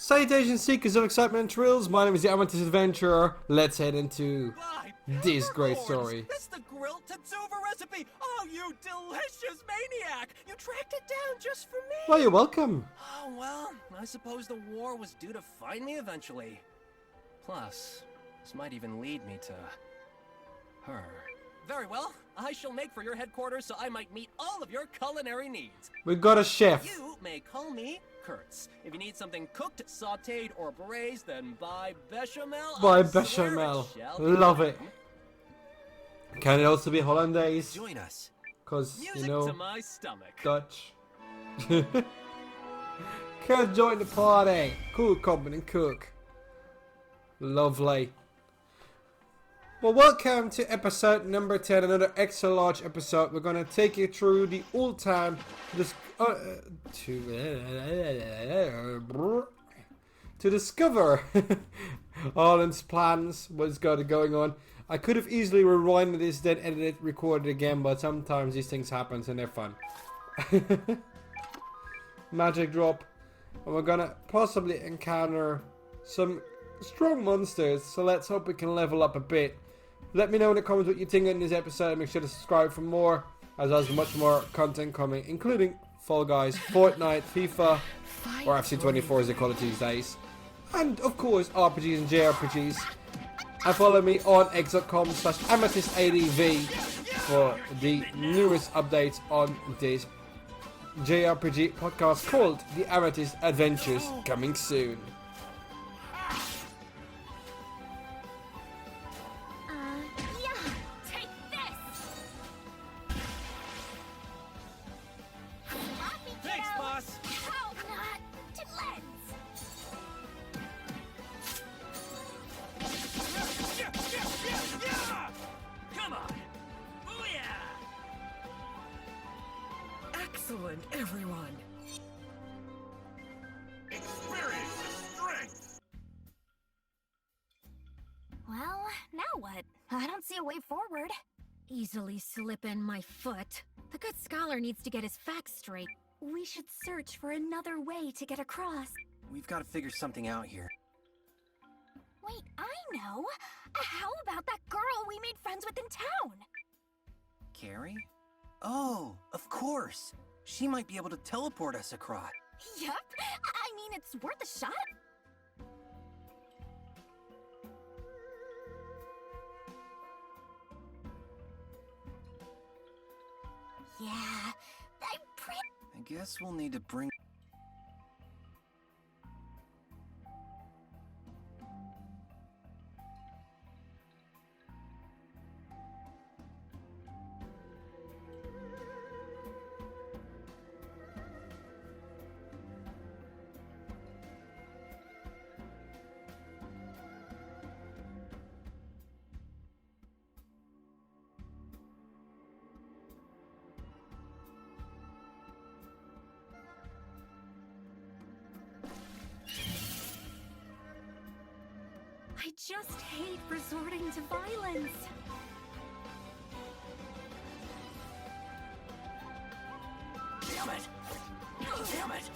Salutations, seekers of excitement and thrills. My name is the AmethystAdventurer. Let's head into this great story. That's the grilled Tatsuva recipe! Oh, you delicious maniac! You tracked it down just for me! Well, you're welcome. Oh, well, I suppose the war was due to find me eventually. Plus, this might even lead me to her. Very well, I shall make for your headquarters so I might meet all of your culinary needs. We've got a chef. You may call me Kurtz. If you need something cooked, sautéed, or braised, then buy bechamel. By bechamel. Love it. Can it also be Hollandaise? Join us. Because, Music you know, to my stomach. Dutch. Can't join the party. Cool company cook. Lovely. Well, welcome to episode number 10, another extra large episode. We're gonna take you through the old time to discover Harlan'S plans, what's got going on. I could have easily rewinded this, then edited, recorded again, but sometimes these things happen and they're fun. Magic drop, and we're gonna possibly encounter some strong monsters, so let's hope we can level up a bit. Let me know in the comments what you think in this episode. Make sure to subscribe for more, as there's much more content coming, including Fall Guys, Fortnite, FIFA, or FC24 as they call it these days, and of course RPGs and JRPGs. And follow me on x.com/AmethystADV for the newest updates on this JRPG podcast called The Amethyst Adventures, coming soon. Excellent, everyone. Experience the strength. Well, now what? I don't see a way forward. Easily slip in my foot. The good scholar needs to get his facts straight. We should search for another way to get across. We've got to figure something out here. Wait, I know! How about that girl we made friends with in town? Carrie? Oh, of course. She might be able to teleport us across. Yup. I mean, it's worth a shot. Yeah, I'm pretty... I guess we'll need to bring... I just hate resorting to violence. Damn it! Damn it!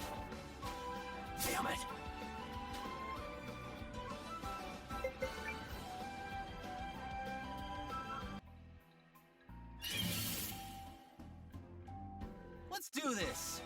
Damn it! Let's do this!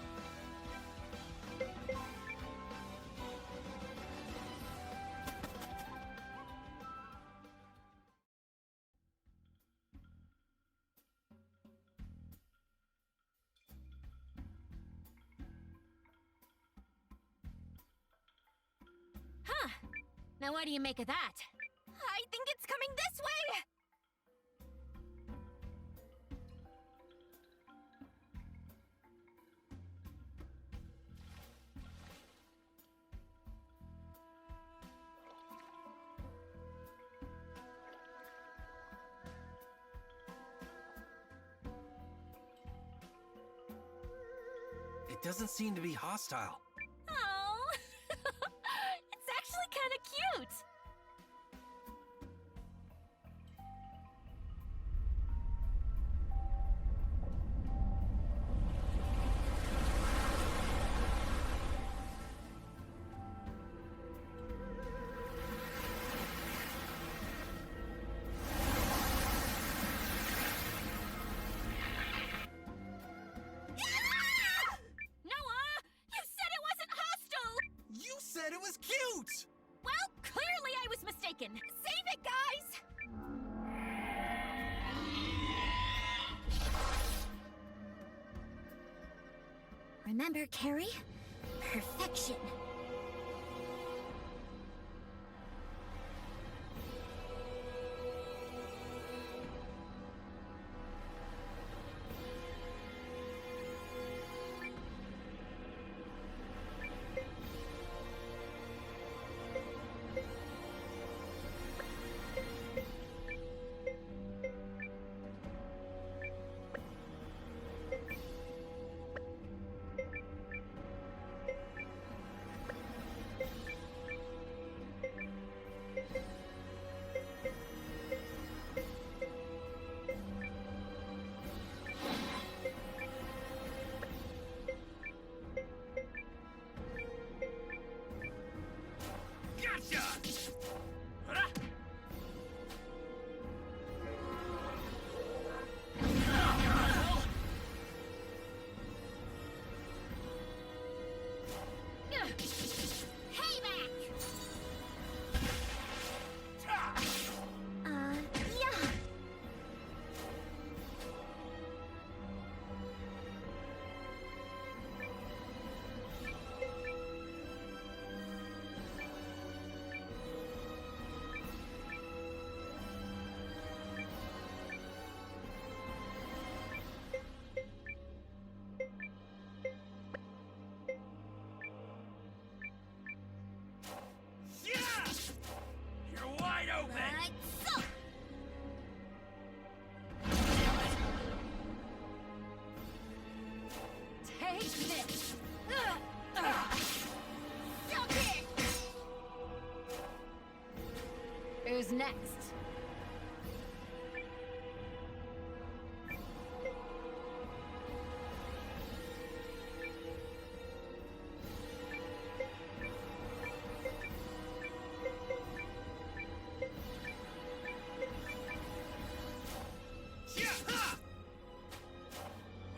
Huh. Now what do you make of that? I think it's coming this way! It doesn't seem to be hostile. Oh, it's actually kind of cute. said it was cute! Well, clearly I was mistaken. Save it, guys! Remember, Carrie? Perfection. Gotcha! Hurrah! Payback! Ta! Yeah. Yeah! You're wide open! Like so! Take this! Suck it! Who's next? Yeah! Ha!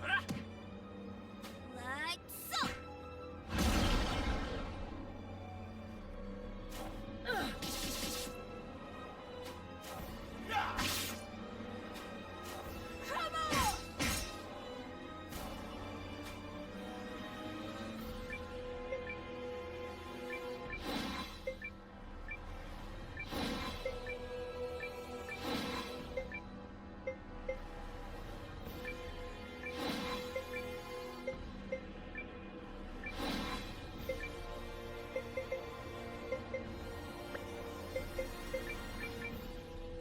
Hurrah! Like so! Yeah! Come on!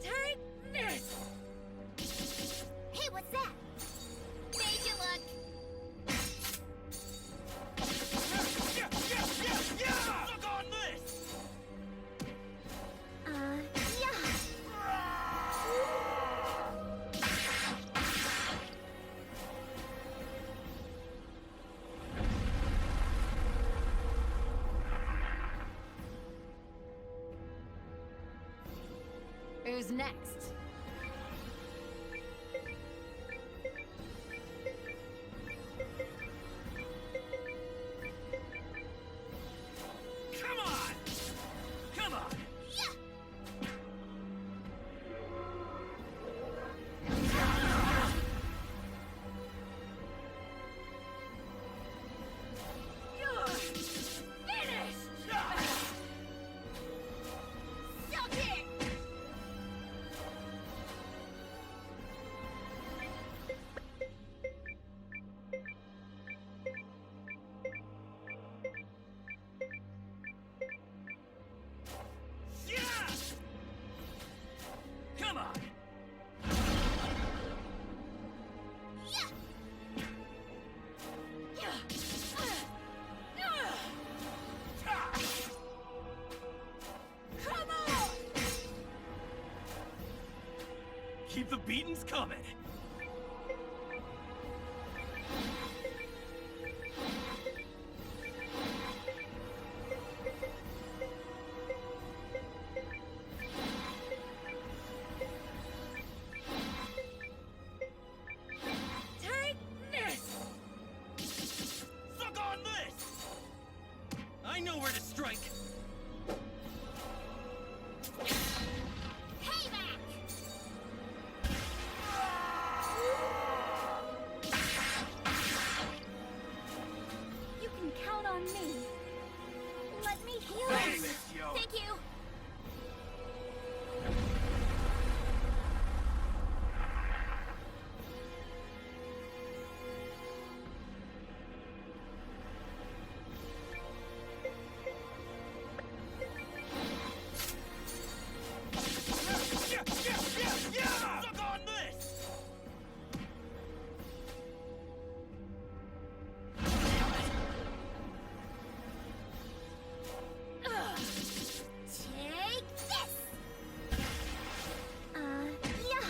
Take this! Hey, what's that? Made you look. Yeah! Yeah! Yeah! Yeah! Suck on this! Yeah. Who's next? Come on! Come on! Yeah. You're finished. Suck it. Yeah! Come on! Yeah. Ta! Come on. Keep the beatings coming! Take this. Suck on this! I know where to this strike! Payback! You can count on me. Let me heal you. Thank you. Suck on this! Take this! Yeah.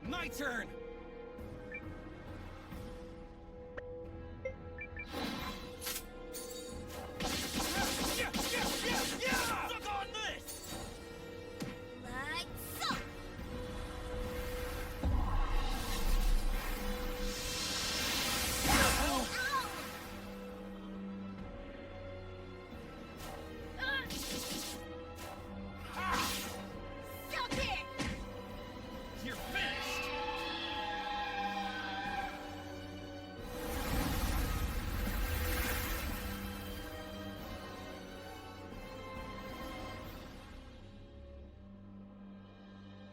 My turn! Suck on this! Like so! Ow! Suck it! You're finished!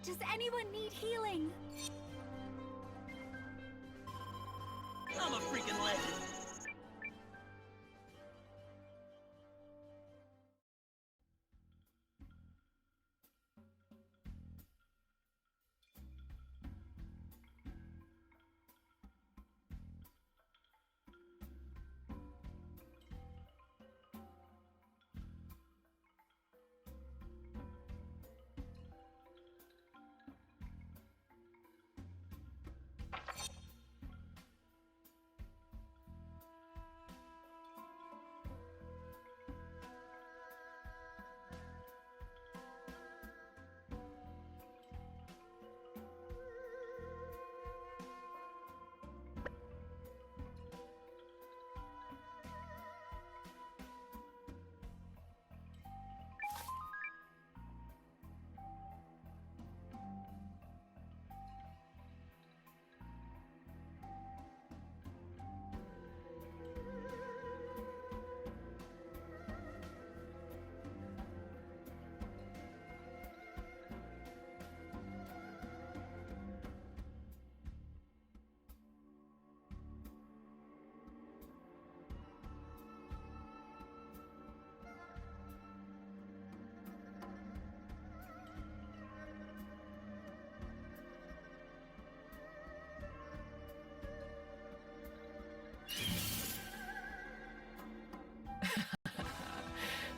Does anyone need healing? I'm a freaking legend!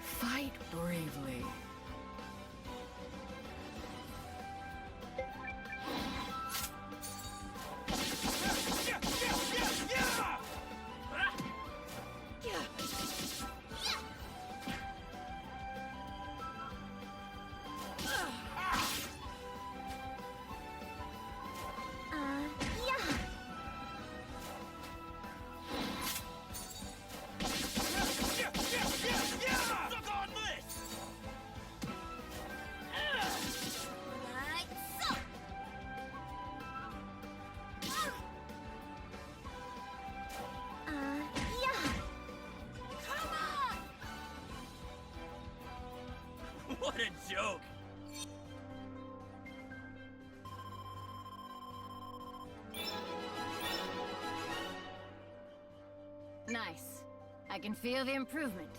Fight bravely. Yeah. Suck on this! Like so. Yeah. Come on. What a joke! Nice. I can feel the improvement.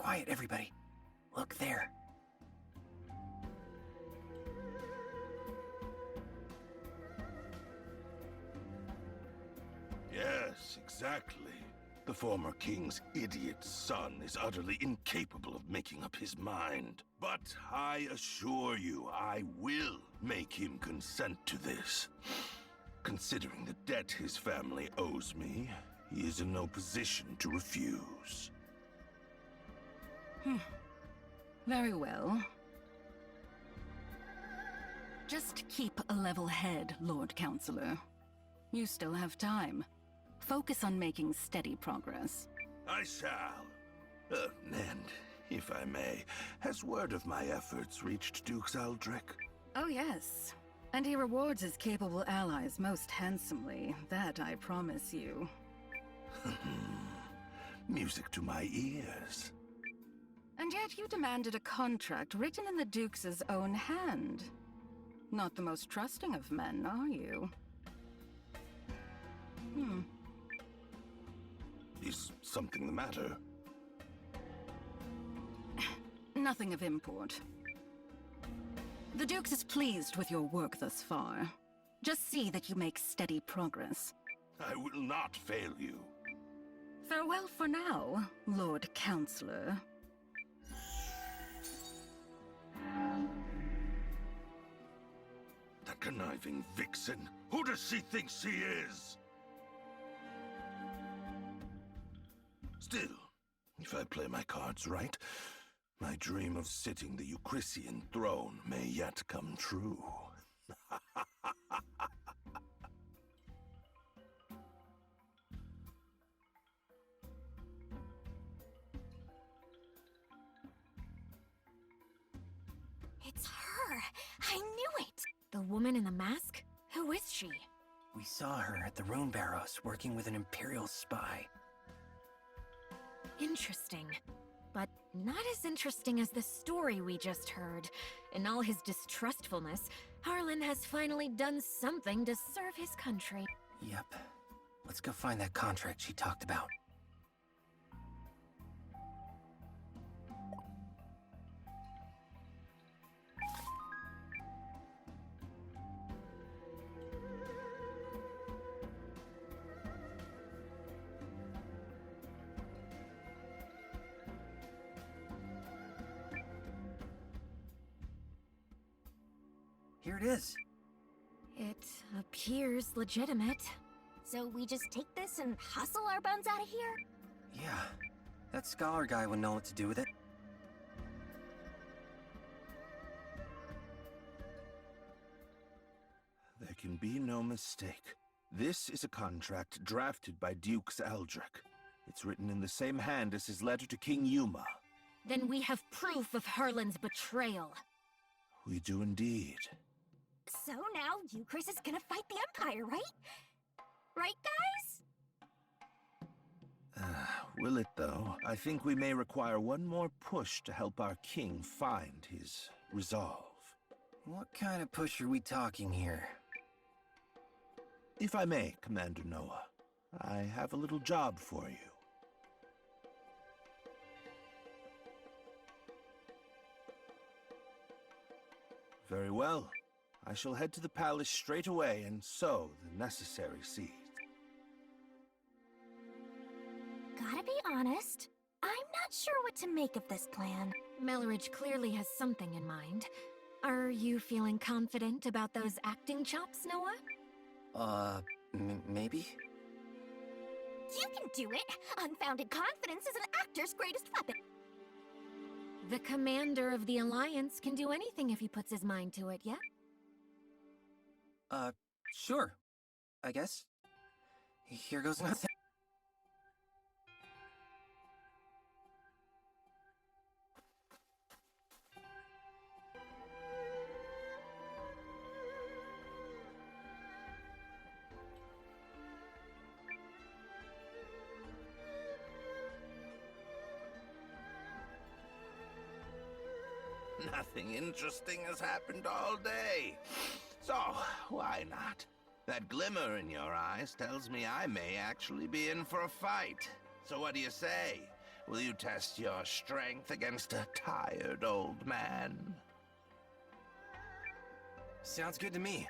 Quiet, everybody. Look there. Yes, exactly. The former king's idiot son is utterly incapable of making up his mind. But I assure you, I will make him consent to this. Considering the debt his family owes me, he is in no position to refuse. Very well. Just keep a level head, Lord Counselor. You still have time. Focus on making steady progress. I shall. And, if I may, has word of my efforts reached Duke Aldrich? Oh yes. And he rewards his capable allies most handsomely, that I promise you. Music to my ears. And yet you demanded a contract written in the Duke's own hand. Not the most trusting of men, are you? Is something the matter? Nothing of import. The Duke is pleased with your work thus far. Just see that you make steady progress. I will not fail you. Farewell for now, Lord Counselor. That conniving vixen! Who does she think she is? Still, if I play my cards right, my dream of sitting the Eucrisian throne may yet come true. It's her! I knew it! The woman in the mask? Who is she? We saw her at the Rune Barrows working with an Imperial spy. Interesting. But not as interesting as the story we just heard. In all his distrustfulness, Harlan has finally done something to serve his country. Yep. Let's go find that contract she talked about. Here it is. It appears legitimate. So we just take this and hustle our buns out of here? Yeah. That scholar guy would know what to do with it. There can be no mistake. This is a contract drafted by Duke Aldrich. It's written in the same hand as his letter to King Yuma. Then we have proof of Harlan's betrayal. We do indeed. So now Euchris is gonna fight the Empire, right? Right, guys? Will it, though? I think we may require one more push to help our king find his resolve. What kind of push are we talking here? If I may, Commander Noah, I have a little job for you. Very well. I shall head to the palace straight away and sow the necessary seeds. Gotta be honest, I'm not sure what to make of this plan. Melridge clearly has something in mind. Are you feeling confident about those acting chops, Noah? Maybe? You can do it! Unfounded confidence is an actor's greatest weapon! The commander of the Alliance can do anything if he puts his mind to it, yeah? Sure. I guess. Here goes nothing. Nothing interesting has happened all day. So, why not? That glimmer in your eyes tells me I may actually be in for a fight. So what do you say? Will you test your strength against a tired old man? Sounds good to me.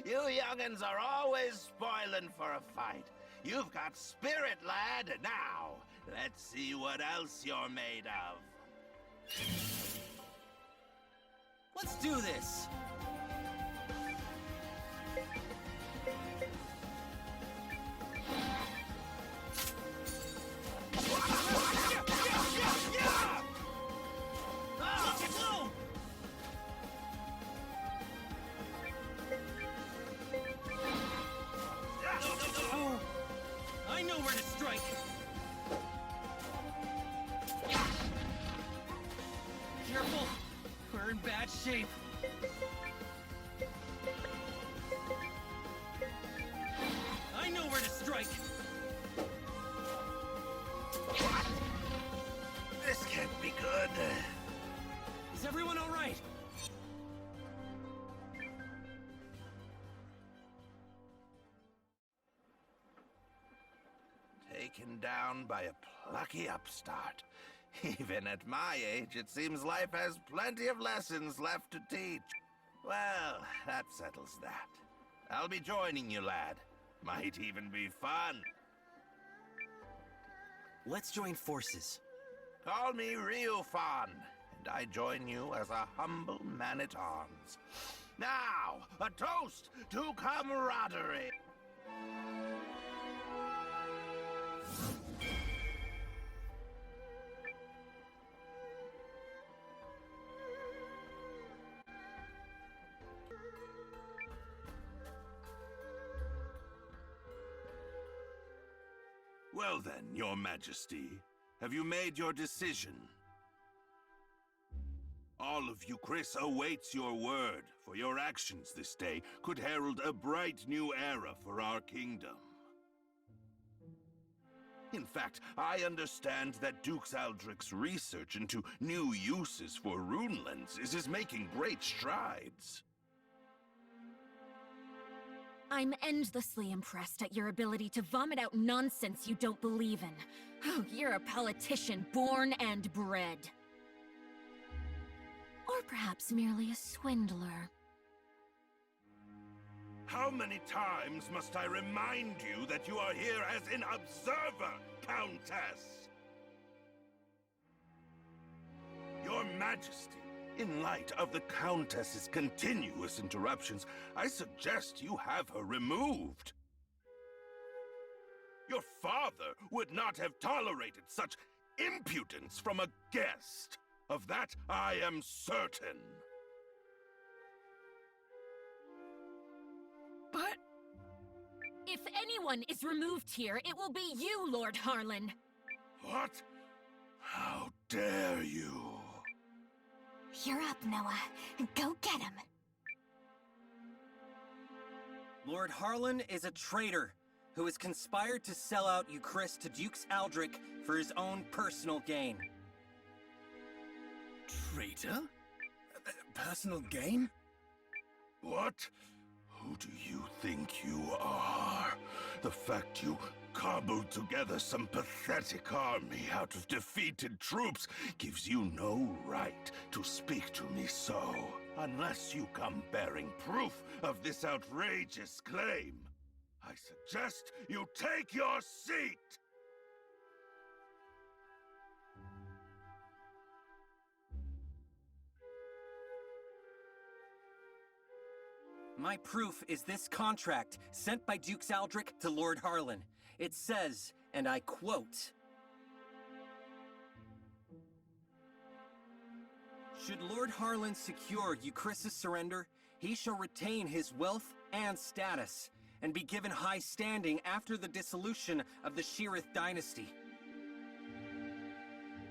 You young'uns are always spoiling for a fight. You've got spirit, lad. Now, let's see what else you're made of. Let's do this! Oh, I know where to strike! Careful! We're in bad shape. I know where to strike! This can't be good. Is everyone all right? Taken down by a plucky upstart. Even at my age, it seems life has plenty of lessons left to teach. Well, that settles that. I'll be joining you, lad. Might even be fun. Let's join forces. Call me Ryufan, and I join you as a humble man-at-arms. Now, a toast to camaraderie! Well then, your majesty, have you made your decision? All of you, Chris, awaits your word, for your actions this day could herald a bright new era for our kingdom. In fact, I understand that Duke Aldrich's research into new uses for rune lenses is making great strides. I'm endlessly impressed at your ability to vomit out nonsense you don't believe in. Oh, you're a politician born and bred. Or perhaps merely a swindler. How many times must I remind you that you are here as an observer, Countess? Your Majesty, in light of the Countess's continuous interruptions, I suggest you have her removed. Your father would not have tolerated such impudence from a guest. Of that, I am certain. But If anyone is removed here, it will be you, Lord Harlan. What? How dare you? You're up, Noah. Go get him. Lord Harlan is a traitor who has conspired to sell out Euchris to Duke Aldrich for his own personal gain. Traitor? Personal gain? What? Who do you think you are? The fact you cobbled together some pathetic army out of defeated troops gives you no right to speak to me so, unless you come bearing proof of this outrageous claim. I suggest you take your seat! My proof is this contract sent by Duke Aldrich to Lord Harlan. It says, and I quote, "Should Lord Harlan secure Euchris' surrender, he shall retain his wealth and status, and be given high standing after the dissolution of the Sheerith dynasty."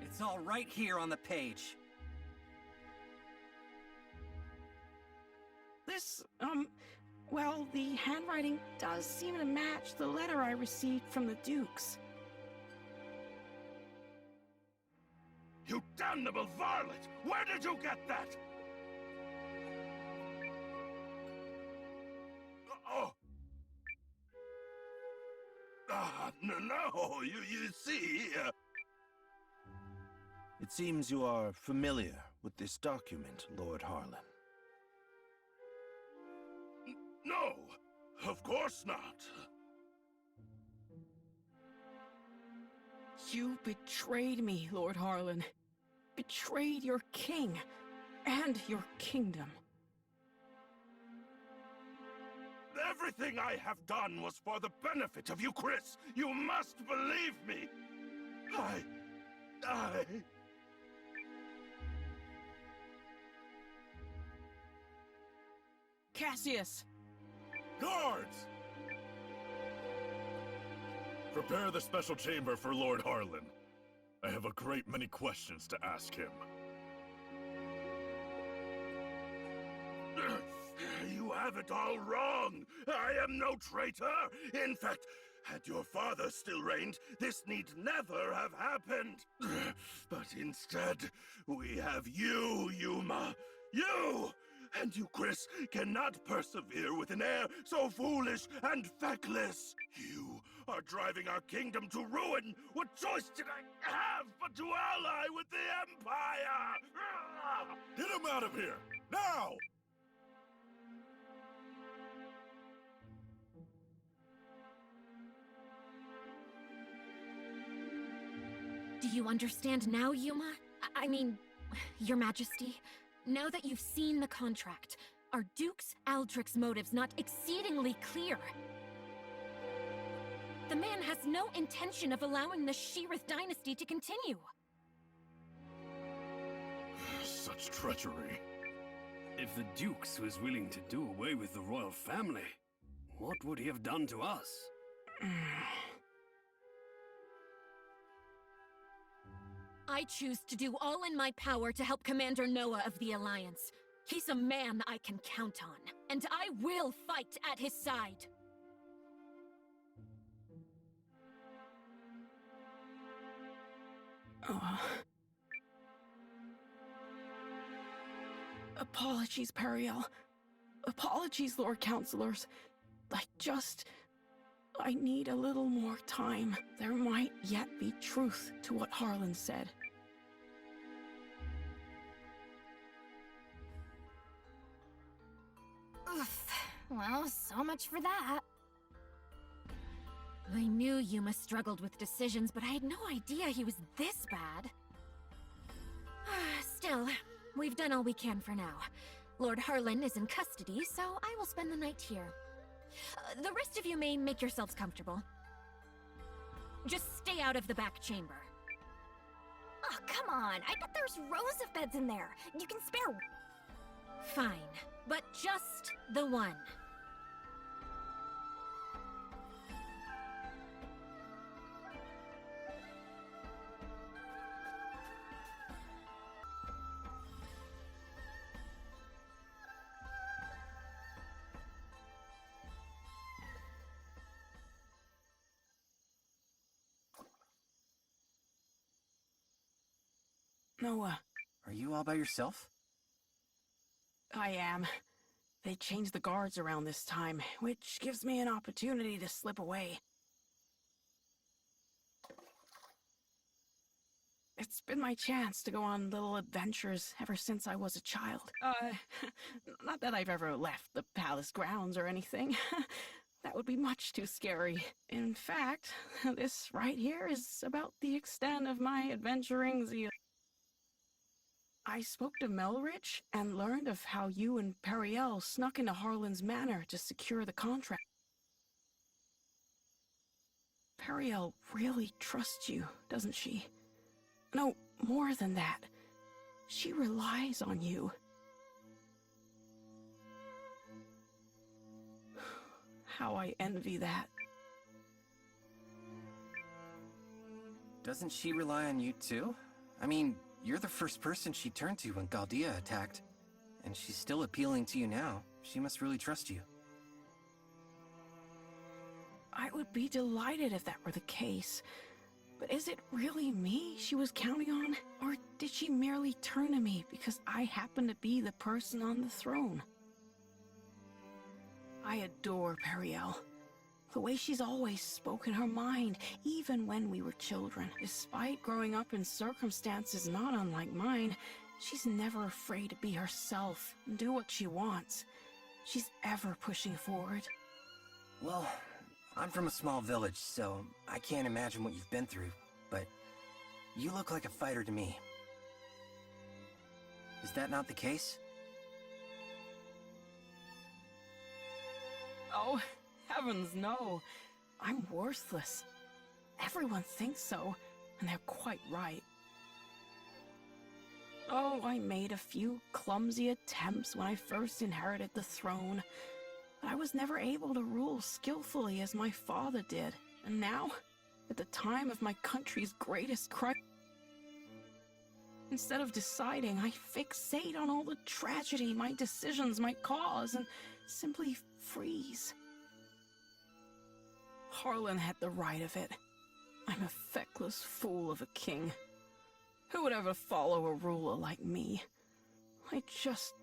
It's all right here on the page. This, well, the handwriting does seem to match the letter I received from the Dukes. You damnable varlet! Where did you get that? Oh! No, you see... It seems you are familiar with this document, Lord Harlan. No, of course not. You betrayed me, Lord Harlan. Betrayed your king and your kingdom. Everything I have done was for the benefit of you, Chris. You must believe me. I... Cassius! Guards! Prepare the special chamber for Lord Harlan. I have a great many questions to ask him. You have it all wrong. I am no traitor. In fact, had your father still reigned, this need never have happened. But instead, we have you, Yuma. You! And you, Chris, cannot persevere with an air so foolish and feckless. You are driving our kingdom to ruin. What choice did I have but to ally with the Empire? Get him out of here! Now! Do you understand now, Yuma? I mean, Your Majesty? Now that you've seen the contract, are Duke's Aldrich's motives not exceedingly clear? The man has no intention of allowing the Sheerith dynasty to continue. Such treachery. If the Dukes was willing to do away with the royal family, what would he have done to us? I choose to do all in my power to help Commander Noah of the Alliance. He's a man I can count on, and I will fight at his side. Apologies, Periel. Apologies, Lord Counselors. I need a little more time. There might yet be truth to what Harlan said. Oof. Well, so much for that. I knew Yuma struggled with decisions, but I had no idea he was this bad. Still, we've done all we can for now. Lord Harlan is in custody, so I will spend the night here. The rest of you may make yourselves comfortable. Just stay out of the back chamber. Oh, come on. I bet there's rows of beds in there. You can spare... Fine, but just the one. Noah. Are you all by yourself? I am. They changed the guards around this time, which gives me an opportunity to slip away. It's been my chance to go on little adventures ever since I was a child. Not that I've ever left the palace grounds or anything. That would be much too scary. In fact, this right here is about the extent of my adventuring zeal. I spoke to Melrich and learned of how you and Periel snuck into Harlan's manor to secure the contract. Periel really trusts you, doesn't she? No, more than that. She relies on you. How I envy that. Doesn't she rely on you too? I mean, you're the first person she turned to when Galdia attacked, and she's still appealing to you now. She must really trust you. I would be delighted if that were the case. But is it really me she was counting on? Or did she merely turn to me because I happen to be the person on the throne? I adore Periel. The way she's always spoken her mind, even when we were children. Despite growing up in circumstances not unlike mine, she's never afraid to be herself and do what she wants. She's ever pushing forward. Well, I'm from a small village, so I can't imagine what you've been through, but you look like a fighter to me. Is that not the case? Oh, heavens no. I'm worthless. Everyone thinks so, and they're quite right. Oh, I made a few clumsy attempts when I first inherited the throne, but I was never able to rule skillfully as my father did. And now, at the time of my country's greatest crisis, instead of deciding, I fixate on all the tragedy my decisions might cause and simply freeze. Harlan had the right of it. I'm a feckless fool of a king. Who would ever follow a ruler like me? I just...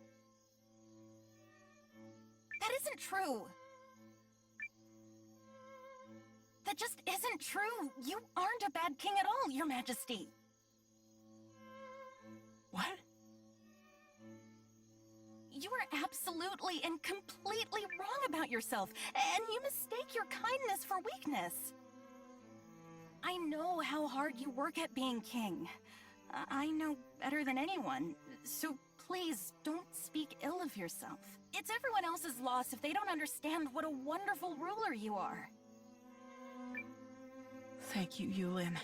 That isn't true. That just isn't true. You aren't a bad king at all, Your Majesty. What? You are absolutely and completely wrong about yourself, and you mistake your kindness for weakness. I know how hard you work at being king. I know better than anyone, so please don't speak ill of yourself. It's everyone else's loss if they don't understand what a wonderful ruler you are. Thank you, Eiyuden.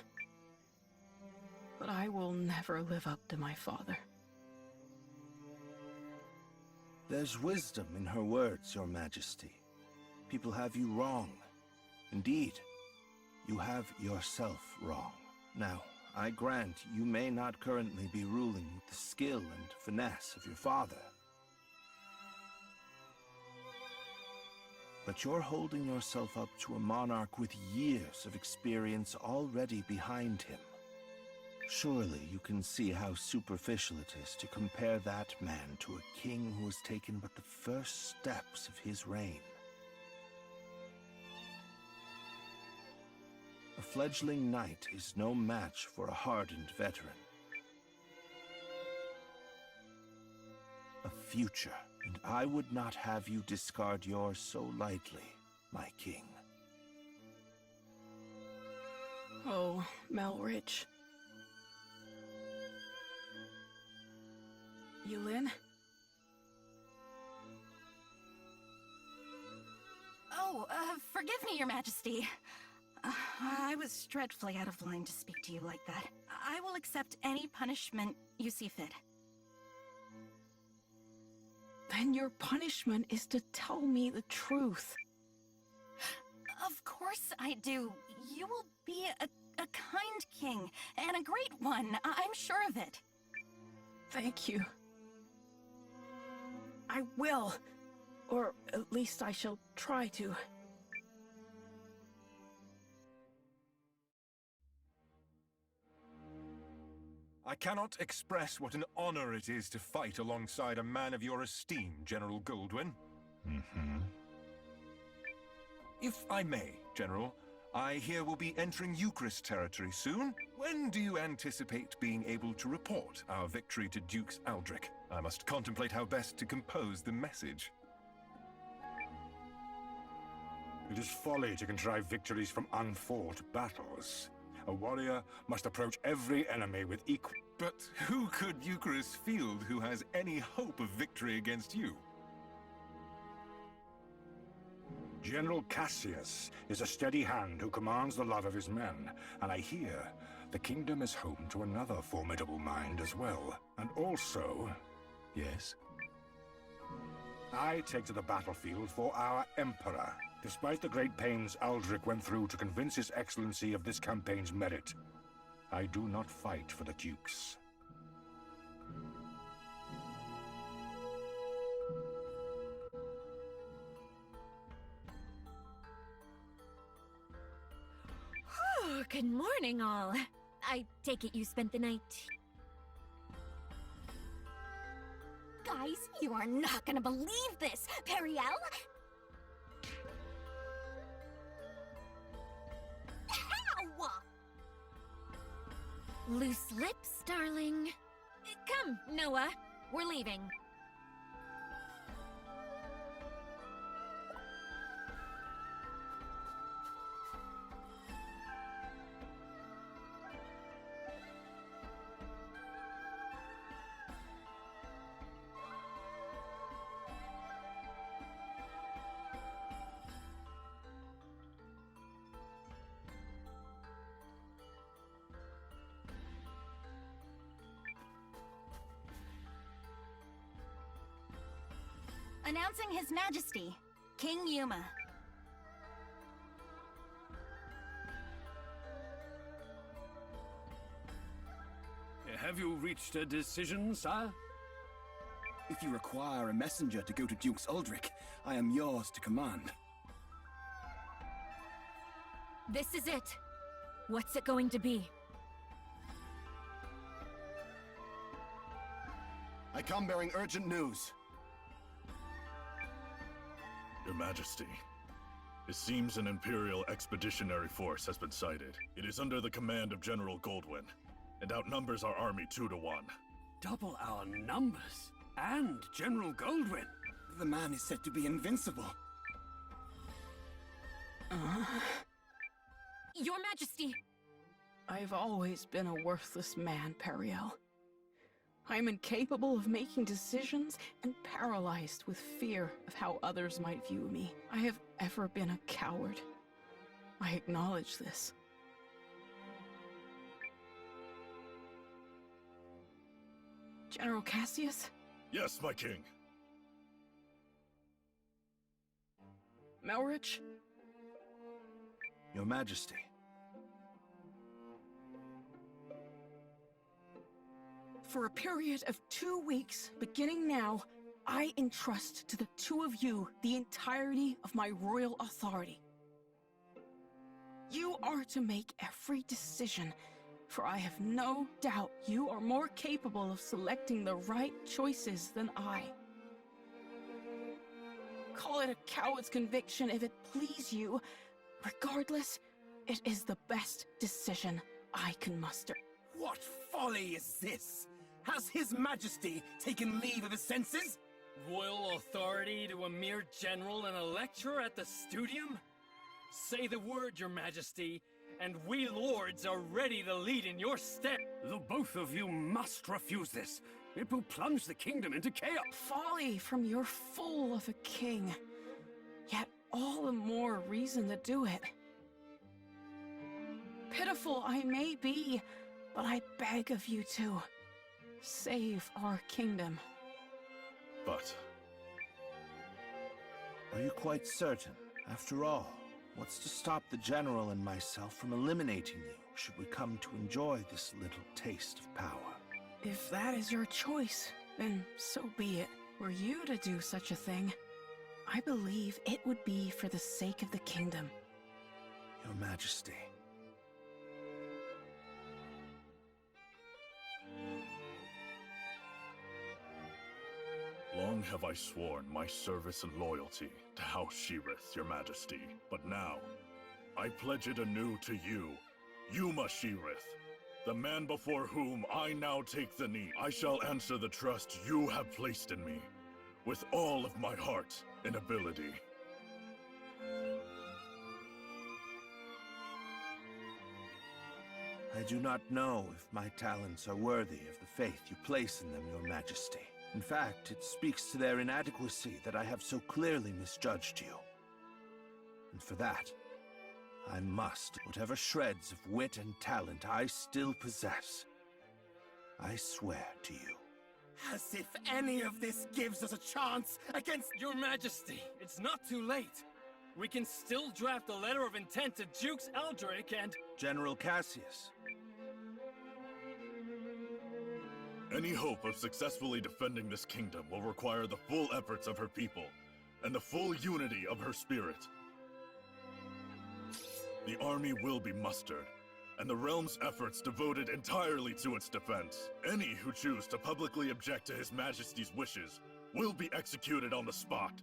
But I will never live up to my father. There's wisdom in her words, Your Majesty. People have you wrong. Indeed, you have yourself wrong. Now, I grant you may not currently be ruling with the skill and finesse of your father. But you're holding yourself up to a monarch with years of experience already behind him. Surely you can see how superficial it is to compare that man to a king who has taken but the first steps of his reign. A fledgling knight is no match for a hardened veteran. A future, and I would not have you discard yours so lightly, my king. Oh, Melrich. Eiyuden? Oh, forgive me, Your Majesty. I was dreadfully out of line to speak to you like that. I will accept any punishment you see fit. Then your punishment is to tell me the truth. Of course I do. You will be a kind king, and a great one. I'm sure of it. Thank you. I will. Or at least I shall try to. I cannot express what an honor it is to fight alongside a man of your esteem, General Goldwyn. If I may, General, I hear we'll be entering Eucharist territory soon. When do you anticipate being able to report our victory to Dukes Aldrich? I must contemplate how best to compose the message. It is folly to contrive victories from unfought battles. A warrior must approach every enemy with equal... But who could Eucharist field who has any hope of victory against you? General Cassius is a steady hand who commands the love of his men, and I hear the kingdom is home to another formidable mind as well. And also... Yes? I take to the battlefield for our Emperor. Despite the great pains Aldrich went through to convince His Excellency of this campaign's merit, I do not fight for the Dukes. Oh, good morning, all. I take it you spent the night... Guys, you are not gonna believe this! Betrayal? Loose lips, darling. Come, Noah. We're leaving. Announcing His Majesty, King Yuma. Have you reached a decision, sir? If you require a messenger to go to Duke's Uldric, I am yours to command. This is it. What's it going to be? I come bearing urgent news. Your Majesty, it seems an Imperial expeditionary force has been sighted. It is under the command of General Goldwyn, and outnumbers our army 2 to 1. Double our numbers? And General Goldwyn? The man is said to be invincible. Your Majesty! I've always been a worthless man, Periel. I'm incapable of making decisions and paralyzed with fear of how others might view me. I have ever been a coward. I acknowledge this. General Cassius? Yes, my king. Melrich? Your Majesty. For a period of 2 weeks, beginning now, I entrust to the two of you the entirety of my royal authority. You are to make every decision, for I have no doubt you are more capable of selecting the right choices than I. Call it a coward's conviction if it please you. Regardless, it is the best decision I can muster. What folly is this? Has His Majesty taken leave of his senses? Royal authority to a mere general and a lecturer at the studium? Say the word, Your Majesty, and we lords are ready to lead in your stead. The both of you must refuse this. It will plunge the kingdom into chaos. Folly from your fool of a king. Yet all the more reason to do it. Pitiful I may be, but I beg of you to save our kingdom. But... Are you quite certain? After all, what's to stop the General and myself from eliminating you, should we come to enjoy this little taste of power? If that is your choice, then so be it. Were you to do such a thing, I believe it would be for the sake of the kingdom. Your Majesty. Long have I sworn my service and loyalty to House Sheerith, Your Majesty. But now, I pledge it anew to you, Yuma Sheerith, the man before whom I now take the knee. I shall answer the trust you have placed in me, with all of my heart and ability. I do not know if my talents are worthy of the faith you place in them, Your Majesty. In fact, it speaks to their inadequacy that I have so clearly misjudged you. And for that, I must, whatever shreds of wit and talent I still possess, I swear to you. As if any of this gives us a chance against... Your Majesty, it's not too late. We can still draft a letter of intent to Duke's Eldrick and... General Cassius. Any hope of successfully defending this kingdom will require the full efforts of her people, and the full unity of her spirit. The army will be mustered, and the realm's efforts devoted entirely to its defense. Any who choose to publicly object to His Majesty's wishes will be executed on the spot.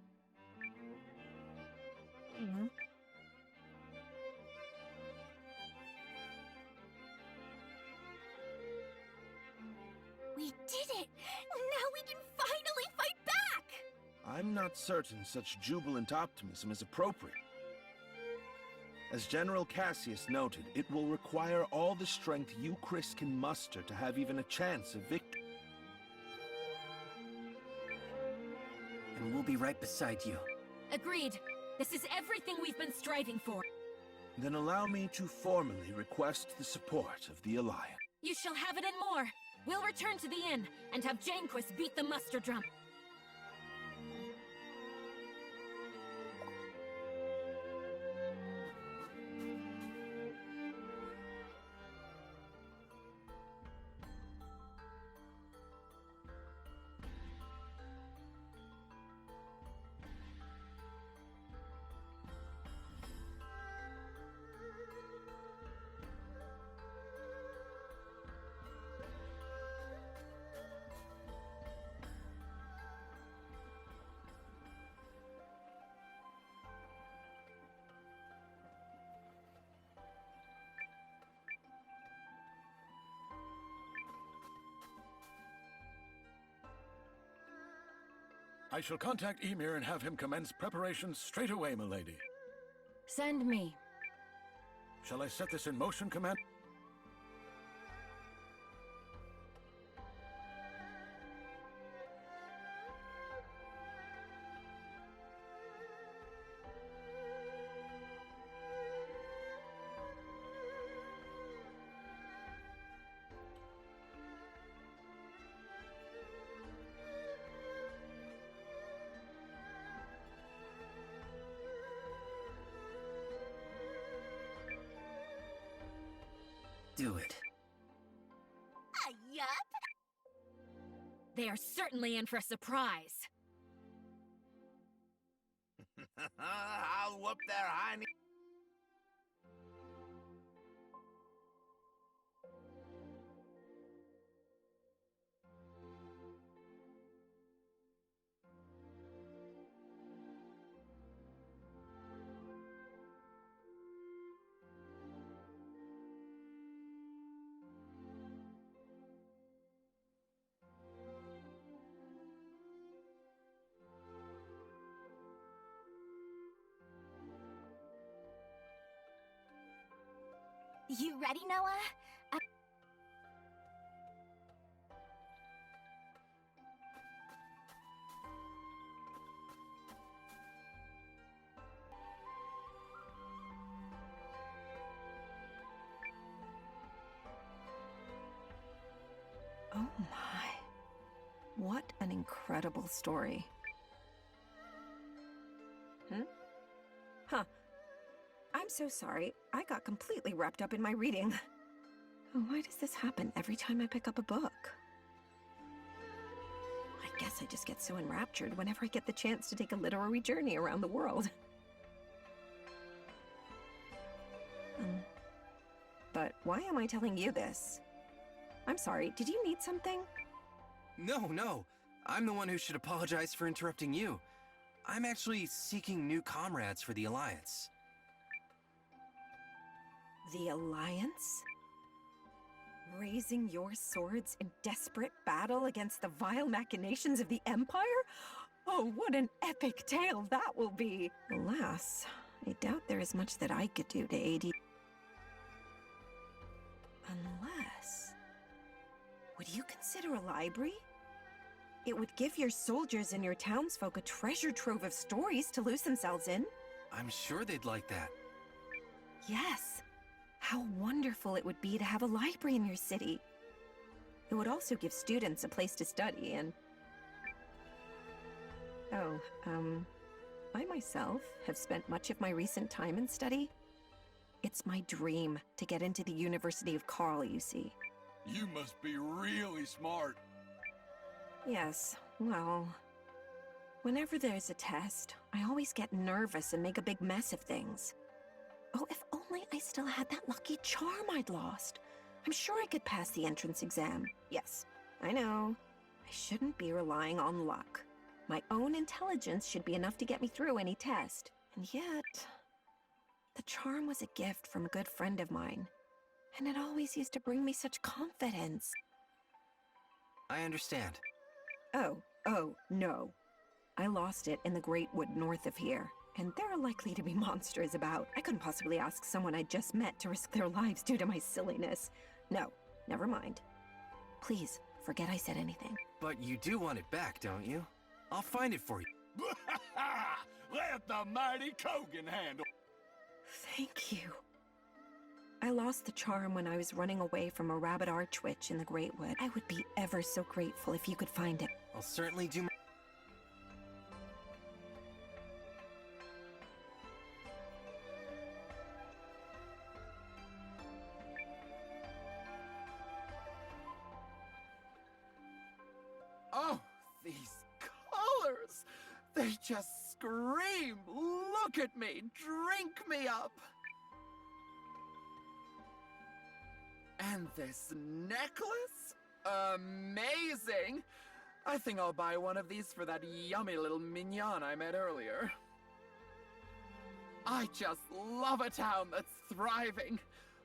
did it! Now we can finally fight back! I'm not certain such jubilant optimism is appropriate. As General Cassius noted, it will require all the strength you, Chris, can muster to have even a chance of victory. And we'll be right beside you. Agreed. This is everything we've been striving for. Then allow me to formally request the support of the Alliance. You shall have it and more. We'll return to the inn and have Janquist beat the muster drum. I shall contact Ymir and have him commence preparations straight away, milady. Send me. Shall I set this in motion, Commander? Do it. Yup. They are certainly in for a surprise. I'll whoop their hiney. You ready, Noah? Oh my. What an incredible story. Huh. I'm so sorry. I got completely wrapped up in my reading. Why does this happen every time I pick up a book? I guess I just get so enraptured whenever I get the chance to take a literary journey around the world. But why am I telling you this? I'm sorry, did you need something? No. I'm the one who should apologize for interrupting you. I'm actually seeking new comrades for the Alliance. The Alliance? Raising your swords in desperate battle against the vile machinations of the Empire? Oh, what an epic tale that will be! Alas, I doubt there is much that I could do to aid you. Unless... Would you consider a library? It would give your soldiers and your townsfolk a treasure trove of stories to lose themselves in. I'm sure they'd like that. Yes. How wonderful it would be to have a library in your city. It would also give students a place to study and... I myself have spent much of my recent time in study. It's my dream to get into the University of Karl, you see. You must be really smart. Yes, well... Whenever there's a test, I always get nervous and make a big mess of things. Oh, if only I still had that lucky charm I'd lost. I'm sure I could pass the entrance exam. Yes, I know. I shouldn't be relying on luck. My own intelligence should be enough to get me through any test. And yet... the charm was a gift from a good friend of mine. And it always used to bring me such confidence. I understand. Oh, no. I lost it in the Great Wood north of here, and there are likely to be monsters about. I couldn't possibly ask someone I just met to risk their lives due to my silliness. No, never mind. Please, forget I said anything. But you do want it back, don't you? I'll find it for you. Let the mighty Kogan handle. Thank you. I lost the charm when I was running away from a rabbit archwitch in the Great Wood. I would be ever so grateful if you could find it. I'll certainly do my... Oh, these colors! They just scream! Look at me! Drink me up! And this necklace? Amazing! I think I'll buy one of these for that yummy little mignon I met earlier. I just love a town that's thriving.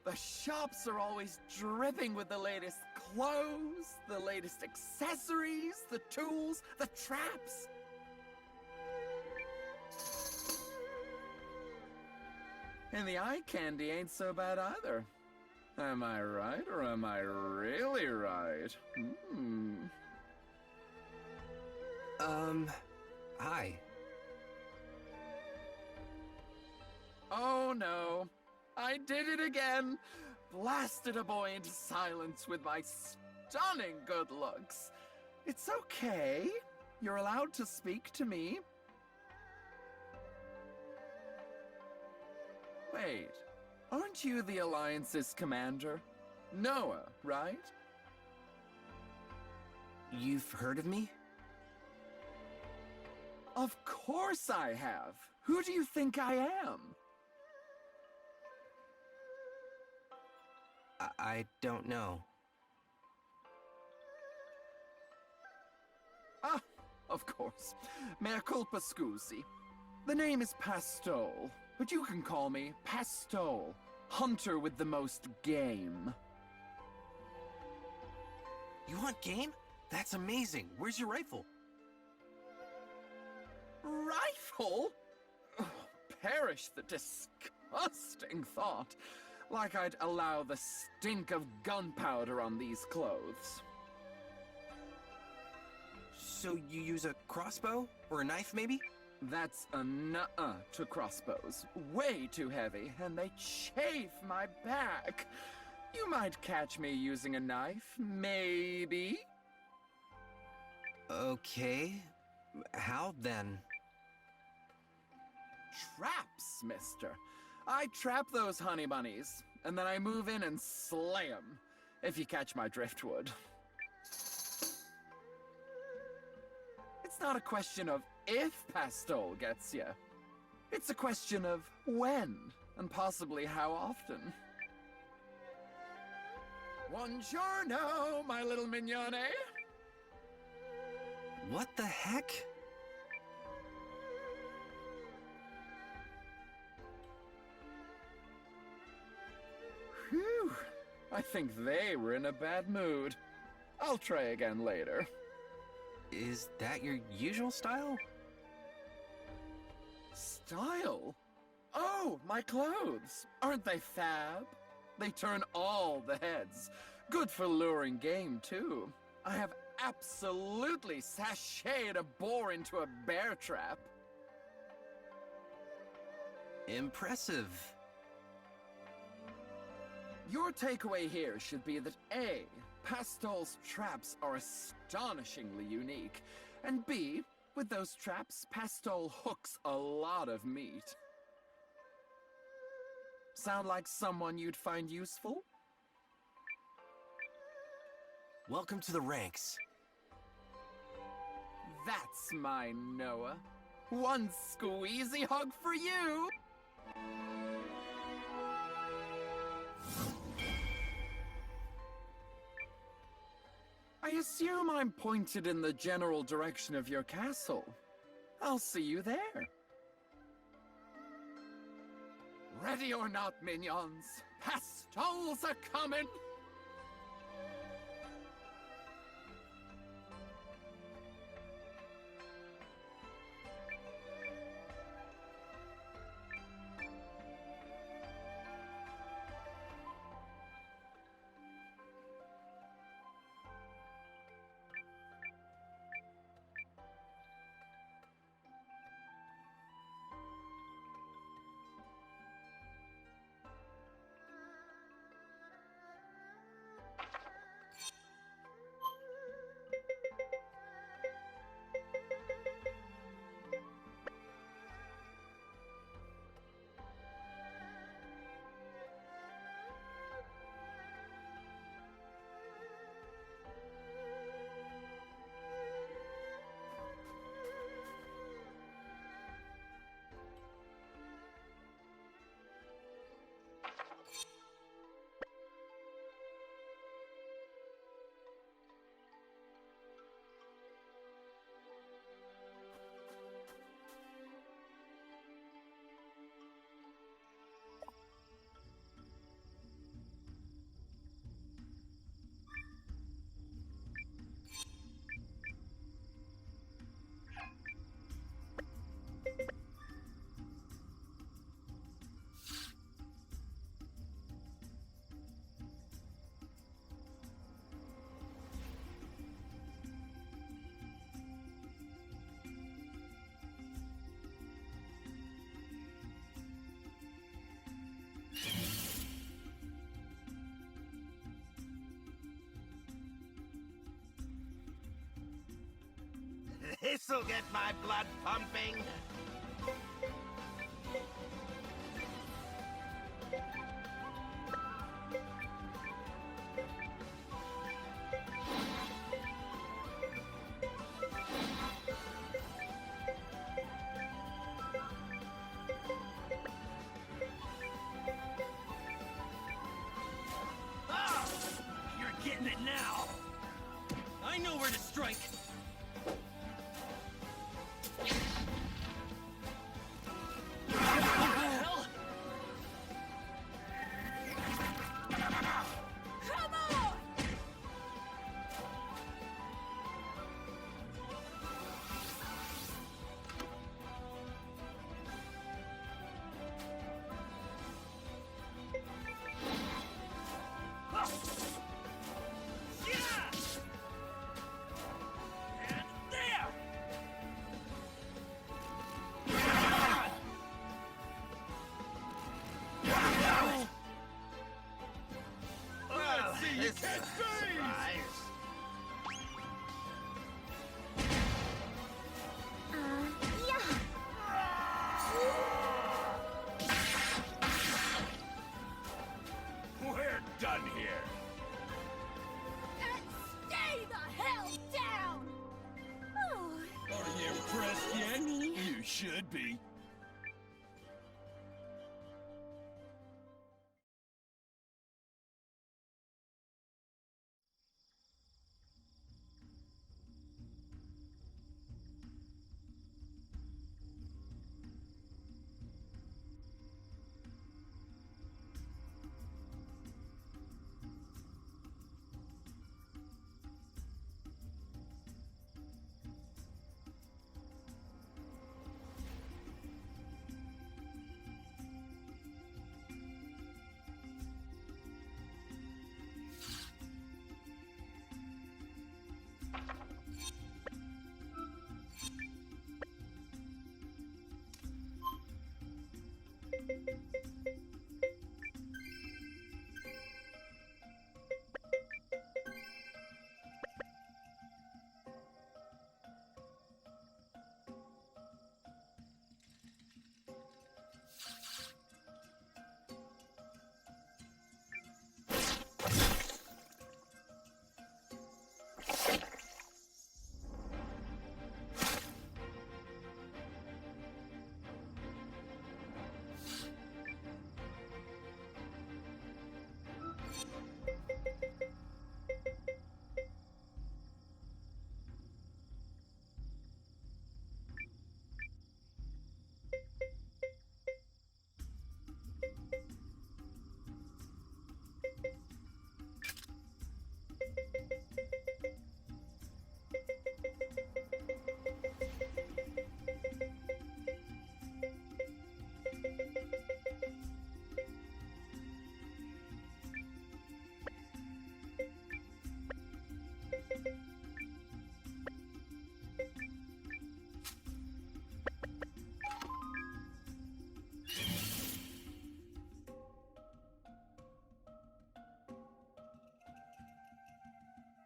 The shops are always dripping with the latest clothes, the latest accessories, the tools, the traps. And the eye candy ain't so bad either. Am I right, or am I really right? Hi. Oh no. I did it again! Blasted a boy into silence with my stunning good looks. It's okay. You're allowed to speak to me. Wait, aren't you the Alliance's commander? Noah, right? You've heard of me? Of course I have. Who do you think I am? I don't know. Ah, of course. Mea culpa scusi. The name is Pastole, but you can call me Pastole, hunter with the most game. You want game? That's amazing. Where's your rifle? Rifle? Oh, perish the disgusting thought. Like I'd allow the stink of gunpowder on these clothes. So you use a crossbow? Or a knife, maybe? That's a nuh-uh to crossbows. Way too heavy, and they chafe my back. You might catch me using a knife, maybe? Okay. How then? Traps, mister. I trap those honey bunnies, and then I move in and slay 'em, if you catch my driftwood. It's not a question of if Pastole gets you. It's a question of when, and possibly how often. Buongiorno, my little mignone. What the heck? Phew. I think they were in a bad mood. I'll try again later. Is that your usual style? Style? Oh, my clothes. Aren't they fab? They turn all the heads. Good for luring game, too. I have absolutely sashayed a boar into a bear trap. Impressive. Your takeaway here should be that A, Pastole's traps are astonishingly unique, and B, with those traps, Pastole hooks a lot of meat. Sound like someone you'd find useful? Welcome to the ranks. That's my Noah. One squeezy hug for you! I assume I'm pointed in the general direction of your castle. I'll see you there. Ready or not, minions, Pastoles are coming! This'll get my blood pumping. You're getting it now! I know where to strike! We're done here. Stay the hell down! Oh. Are you impressed yet? You should be.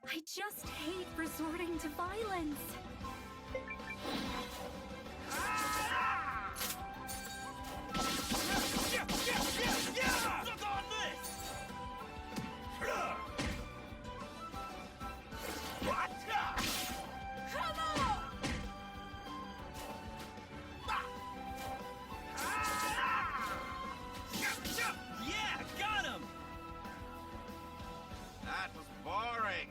I just hate resorting to violence. Look on this! What? Come on! Yeah, got him! That was boring.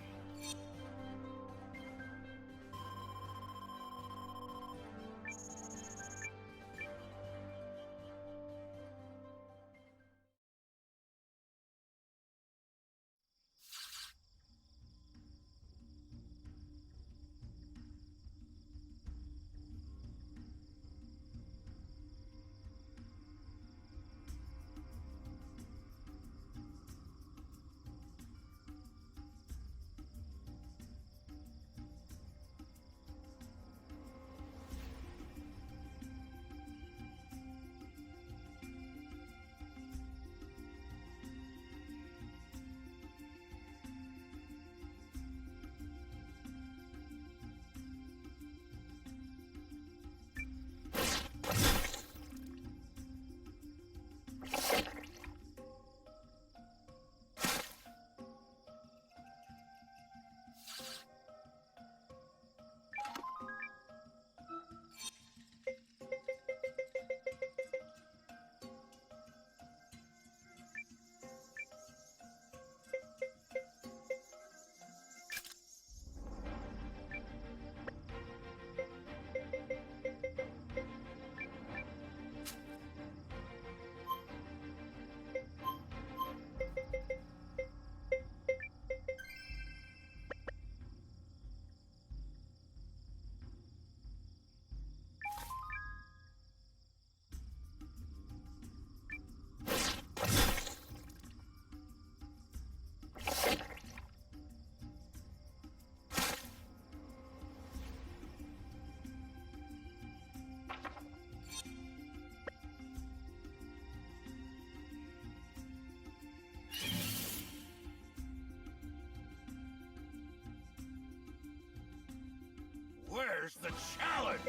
There's the challenge!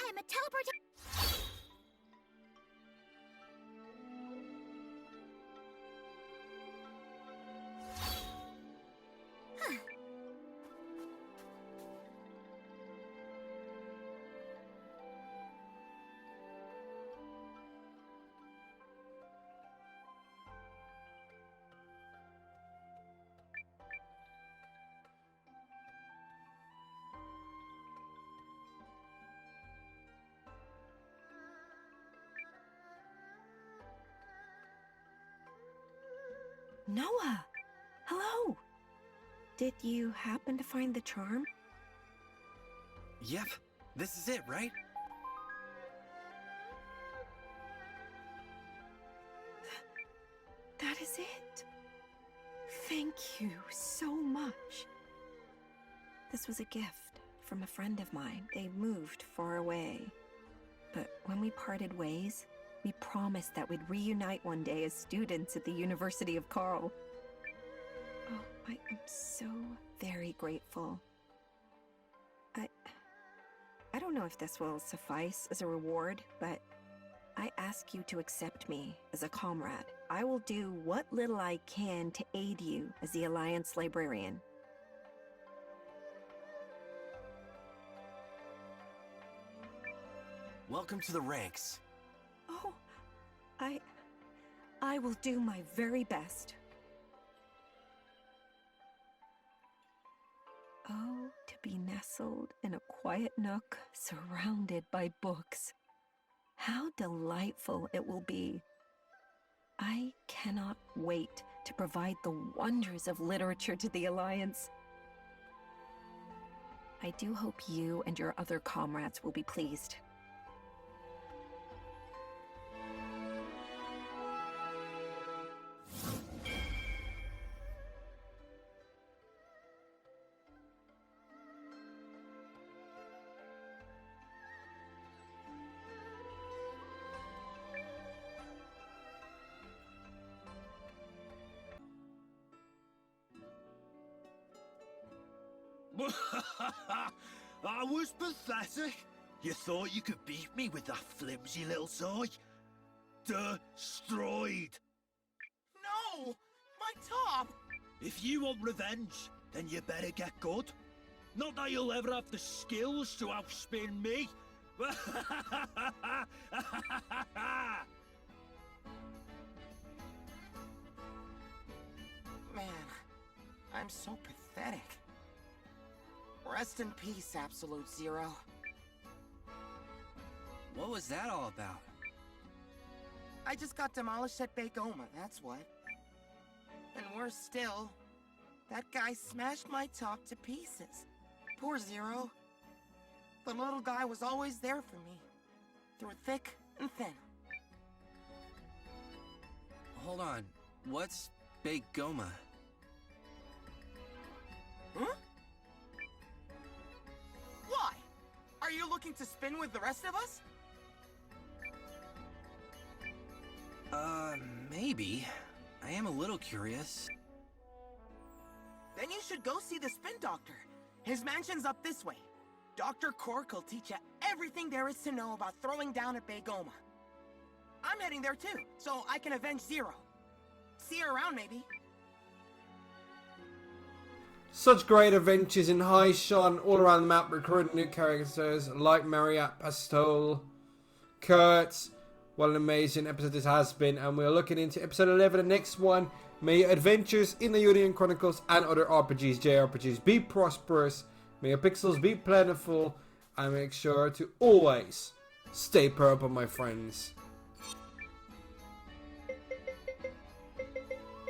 I'm a teleporter. Huh. Noah! Hello! Did you happen to find the charm? Yep, this is it, right? That is it. Thank you so much. This was a gift from a friend of mine. They moved far away. But when we parted ways, we promised that we'd reunite one day as students at the University of Carl. Oh, I am so very grateful. I don't know if this will suffice as a reward, but I ask you to accept me as a comrade. I will do what little I can to aid you as the Alliance librarian. Welcome to the ranks. Oh, I will do my very best. Oh, to be nestled in a quiet nook surrounded by books. How delightful it will be. I cannot wait to provide the wonders of literature to the Alliance. I do hope you and your other comrades will be pleased. I was pathetic. You thought you could beat me with that flimsy little toy? Destroyed. No! My top! If you want revenge, then you better get good. Not that you'll ever have the skills to outspin me. Man, I'm so pathetic. Rest in peace, Absolute Zero. What was that all about? I just got demolished at Begoma, that's what. And worse still, that guy smashed my top to pieces. Poor Zero. The little guy was always there for me, through thick and thin. Hold on, what's Begoma? Huh? Why? Are you looking to spin with the rest of us? Maybe. I am a little curious. Then you should go see the Spin Doctor. His mansion's up this way. Dr. Cork will teach you everything there is to know about throwing down at Begoma. I'm heading there too, so I can avenge Zero. See you around, maybe. Such great adventures in High Shon all around the map, recruiting new characters like Mariette, Pastole, Kurt. What an amazing episode this has been, and we're looking into episode 11, the next one. May your adventures in the Eiyuden Chronicles and other RPGs, JRPGs, be prosperous. May your pixels be plentiful, and make sure to always stay purple, my friends.